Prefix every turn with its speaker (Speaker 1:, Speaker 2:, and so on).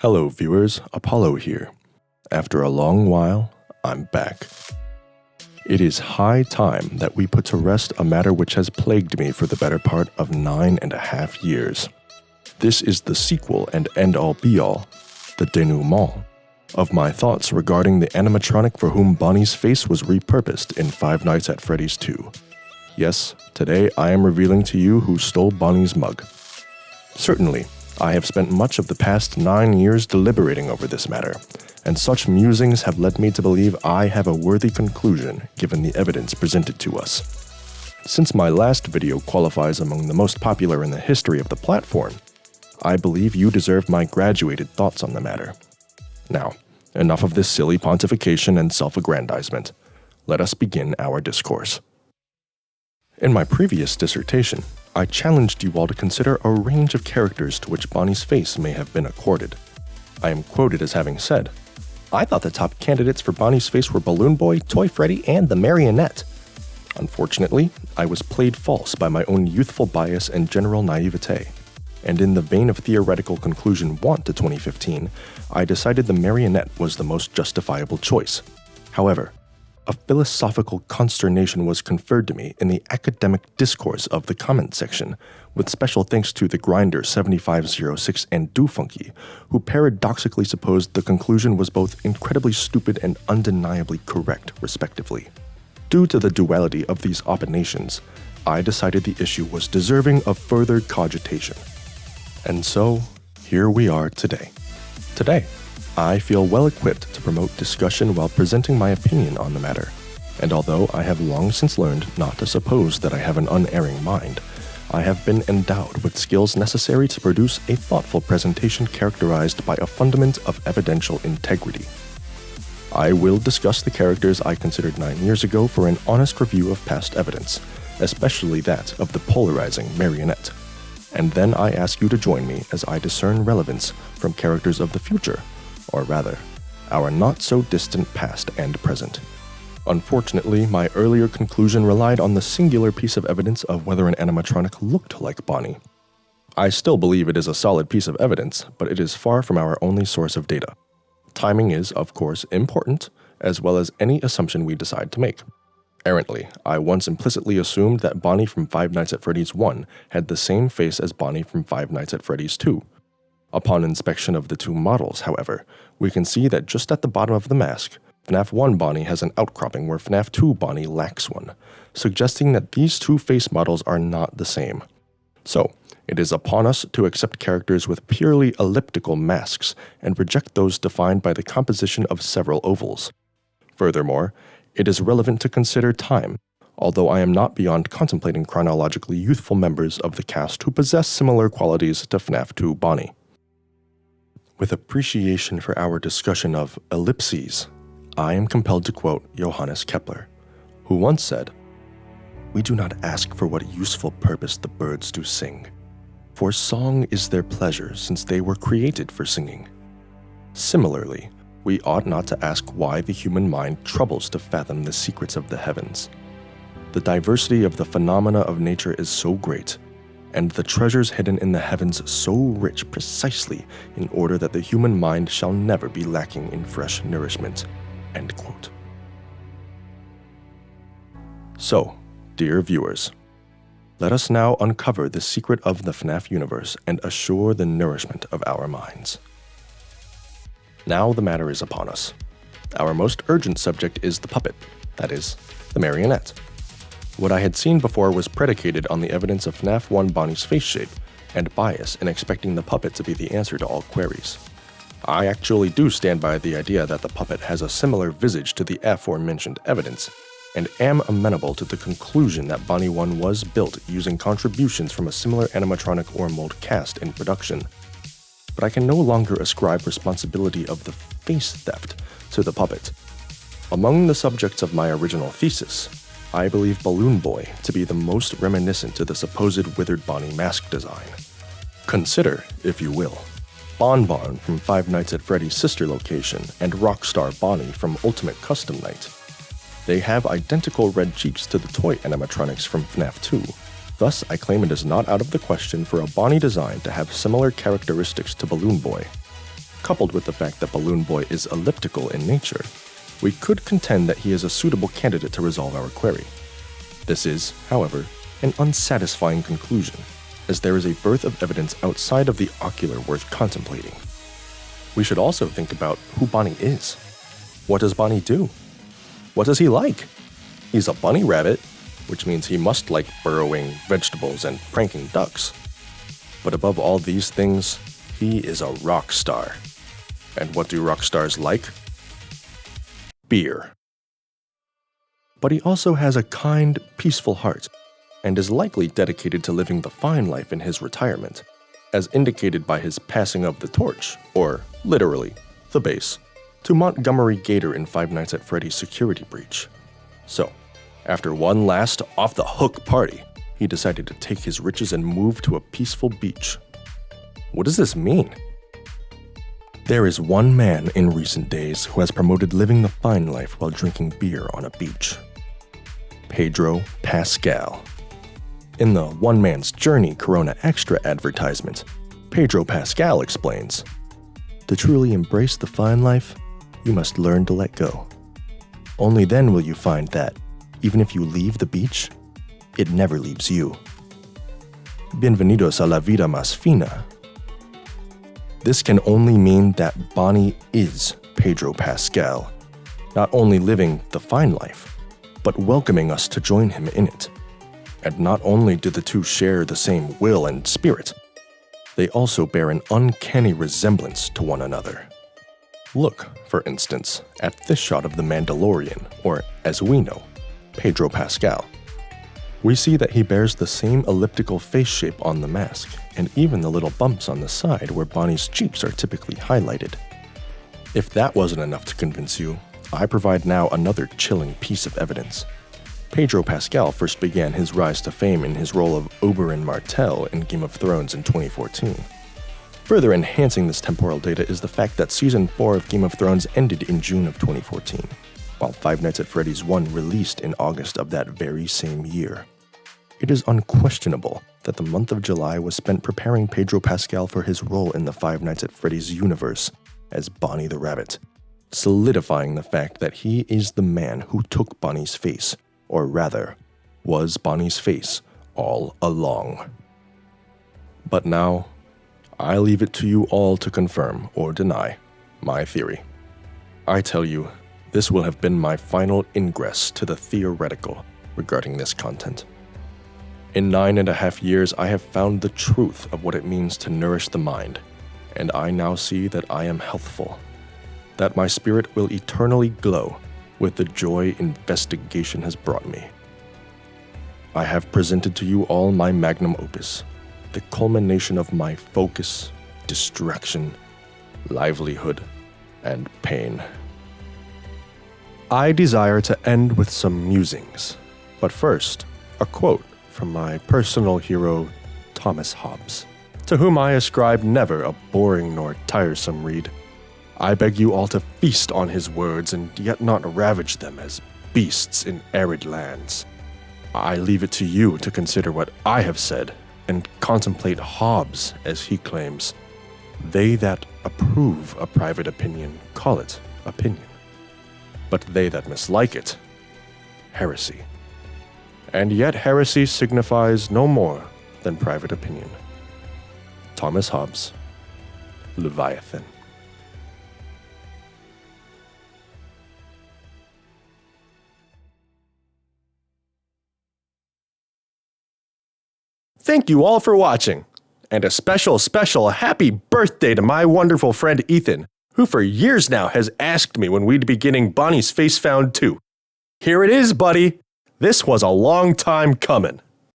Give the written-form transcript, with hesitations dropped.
Speaker 1: Hello viewers, Apollo here. After a long while, I'm back. It is high time that we put to rest a matter which has plagued me for the better part of 9.5 years. This is the sequel and end-all be-all, the denouement, of my thoughts regarding the animatronic for whom Bonnie's face was repurposed in Five Nights at Freddy's 2. Yes, today I am revealing to you who stole Bonnie's mug. Certainly, I have spent much of the past 9 years deliberating over this matter, and such musings have led me to believe I have a worthy conclusion given the evidence presented to us. Since my last video qualifies among the most popular in the history of the platform, I believe you deserve my graduated thoughts on the matter. Now, enough of this silly pontification and self-aggrandizement. Let us begin our discourse. In my previous dissertation, I challenged you all to consider a range of characters to which Bonnie's face may have been accorded. I am quoted as having said, "I thought the top candidates for Bonnie's face were Balloon Boy, Toy Freddy, and the Marionette." Unfortunately, I was played false by my own youthful bias and general naivete, and in the vein of theoretical conclusion 1 to 2015, I decided the Marionette was the most justifiable choice. However, a philosophical consternation was conferred to me in the academic discourse of the comment section, with special thanks to the Grinder 7506 and Doofunky, who paradoxically supposed the conclusion was both incredibly stupid and undeniably correct, respectively. Due to the duality of these opinations, I decided the issue was deserving of further cogitation. And so, here we are today. Today, I feel well equipped to promote discussion while presenting my opinion on the matter, and although I have long since learned not to suppose that I have an unerring mind, I have been endowed with skills necessary to produce a thoughtful presentation characterized by a fundament of evidential integrity. I will discuss the characters I considered 9 years ago for an honest review of past evidence, especially that of the polarizing Marionette. And then I ask you to join me as I discern relevance from characters of the future, or rather, our not-so-distant past and present. Unfortunately, my earlier conclusion relied on the singular piece of evidence of whether an animatronic looked like Bonnie. I still believe it is a solid piece of evidence, but it is far from our only source of data. Timing is, of course, important, as well as any assumption we decide to make. Errantly, I once implicitly assumed that Bonnie from Five Nights at Freddy's 1 had the same face as Bonnie from Five Nights at Freddy's 2. Upon inspection of the two models, however, we can see that just at the bottom of the mask, FNAF 1 Bonnie has an outcropping where FNAF 2 Bonnie lacks one, suggesting that these two face models are not the same. So, it is upon us to accept characters with purely elliptical masks and reject those defined by the composition of several ovals. Furthermore, it is relevant to consider time, although I am not beyond contemplating chronologically youthful members of the cast who possess similar qualities to FNAF 2 Bonnie. With appreciation for our discussion of ellipses, I am compelled to quote Johannes Kepler, who once said, "We do not ask for what useful purpose the birds do sing, for song is their pleasure since they were created for singing. Similarly, we ought not to ask why the human mind troubles to fathom the secrets of the heavens. The diversity of the phenomena of nature is so great, and the treasures hidden in the heavens so rich precisely in order that the human mind shall never be lacking in fresh nourishment." End quote. So, dear viewers, let us now uncover the secret of the FNAF universe and assure the nourishment of our minds. Now the matter is upon us. Our most urgent subject is the puppet, that is, the Marionette. What I had seen before was predicated on the evidence of FNAF 1 Bonnie's face shape, and bias in expecting the puppet to be the answer to all queries. I actually do stand by the idea that the puppet has a similar visage to the aforementioned evidence, and am amenable to the conclusion that Bonnie 1 was built using contributions from a similar animatronic or mold cast in production. But I can no longer ascribe responsibility of the face theft to the puppet. Among the subjects of my original thesis, I believe Balloon Boy to be the most reminiscent to the supposed Withered Bonnie mask design. Consider, if you will, Bon Bon from Five Nights at Freddy's sister location and Rockstar Bonnie from Ultimate Custom Night. They have identical red cheeks to the toy animatronics from FNAF 2, Thus, I claim it is not out of the question for a Bonnie design to have similar characteristics to Balloon Boy. coupled with the fact that Balloon Boy is elliptical in nature, we could contend that he is a suitable candidate to resolve our query. This is, however, an unsatisfying conclusion, as there is a dearth of evidence outside of the ocular worth contemplating. We should also think about who Bonnie is. What does Bonnie do? What does he like? He's a bunny rabbit, which means he must like burrowing vegetables and pranking ducks. But above all these things, he is a rock star. And what do rock stars like? Beer. But he also has a kind, peaceful heart, and is likely dedicated to living the fine life in his retirement, as indicated by his passing of the torch, or, literally, the base, to Montgomery Gator in Five Nights at Freddy's security breach. So, after one last off-the-hook party, he decided to take his riches and move to a peaceful beach. What does this mean? There is one man in recent days who has promoted living the fine life while drinking beer on a beach. Pedro Pascal. In the One Man's Journey Corona Extra advertisement, Pedro Pascal explains, "To truly embrace the fine life, you must learn to let go. Only then will you find that, even if you leave the beach, it never leaves you." Bienvenidos a la vida más fina. This can only mean that Bonnie is Pedro Pascal, not only living the fine life, but welcoming us to join him in it. And not only do the two share the same will and spirit, they also bear an uncanny resemblance to one another. Look, for instance, at this shot of the Mandalorian, or as we know, Pedro Pascal. We see that he bears the same elliptical face shape on the mask, and even the little bumps on the side where Bonnie's cheeks are typically highlighted. If that wasn't enough to convince you, I provide now another chilling piece of evidence. Pedro Pascal first began his rise to fame in his role of Oberyn Martell in Game of Thrones in 2014. Further enhancing this temporal data is the fact that Season 4 of Game of Thrones ended in June of 2014, while Five Nights at Freddy's 1 released in August of that very same year. It is unquestionable that the month of July was spent preparing Pedro Pascal for his role in the Five Nights at Freddy's universe as Bonnie the Rabbit, solidifying the fact that he is the man who took Bonnie's face, or rather, was Bonnie's face all along. But now, I leave it to you all to confirm or deny my theory. I tell you, this will have been my final ingress to the theoretical regarding this content. In 9.5 years, I have found the truth of what it means to nourish the mind, and I now see that I am healthful, that my spirit will eternally glow with the joy investigation has brought me. I have presented to you all my magnum opus, the culmination of my focus, distraction, livelihood, and pain. I desire to end with some musings, but first, a quote from my personal hero, Thomas Hobbes, to whom I ascribe never a boring nor tiresome read. I beg you all to feast on his words and yet not ravage them as beasts in arid lands. I leave it to you to consider what I have said and contemplate Hobbes as he claims, "They that approve a private opinion call it opinion, but they that mislike it, heresy. And yet heresy signifies no more than private opinion." Thomas Hobbes, Leviathan. Thank you all for watching, and a special happy birthday to my wonderful friend Ethan, who for years now has asked me when we'd be getting Bonnie's Face Found 2. Here it is, buddy! This was a long time coming.